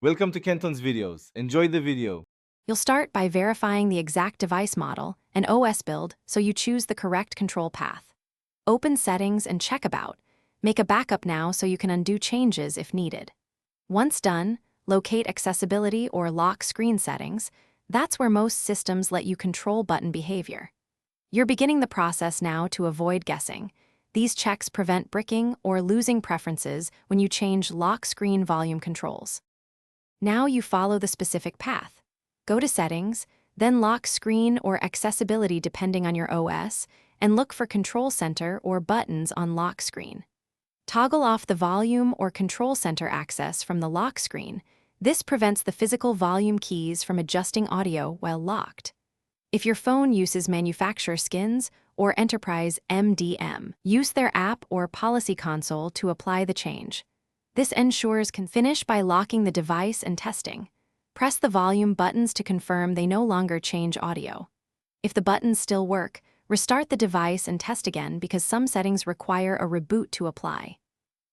Welcome to Kenton's videos. Enjoy the video. You'll start by verifying the exact device model and OS build so you choose the correct control path. Open Settings and check About. Make a backup now so you can undo changes if needed. Once done, locate Accessibility or Lock Screen Settings. That's where most systems let you control button behavior. You're beginning the process now to avoid guessing. These checks prevent bricking or losing preferences when you change lock screen volume controls. Now you follow the specific path. Go to Settings, then Lock Screen or Accessibility depending on your OS, and look for Control Center or buttons on lock screen. Toggle off the volume or control center access from the lock screen. This prevents the physical volume keys from adjusting audio while locked. If your phone uses manufacturer skins or enterprise MDM, use their app or policy console to apply the change. This ensures can finish by locking the device and testing. Press the volume buttons to confirm they no longer change audio. If the buttons still work, restart the device and test again because some settings require a reboot to apply.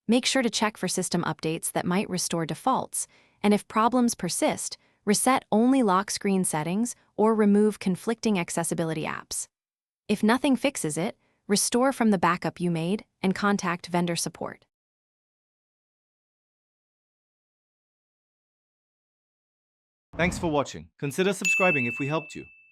Make sure to check for system updates that might restore defaults, and if problems persist, reset only lock screen settings or remove conflicting accessibility apps. If nothing fixes it, restore from the backup you made and contact vendor support. Thanks for watching. Consider subscribing if we helped you.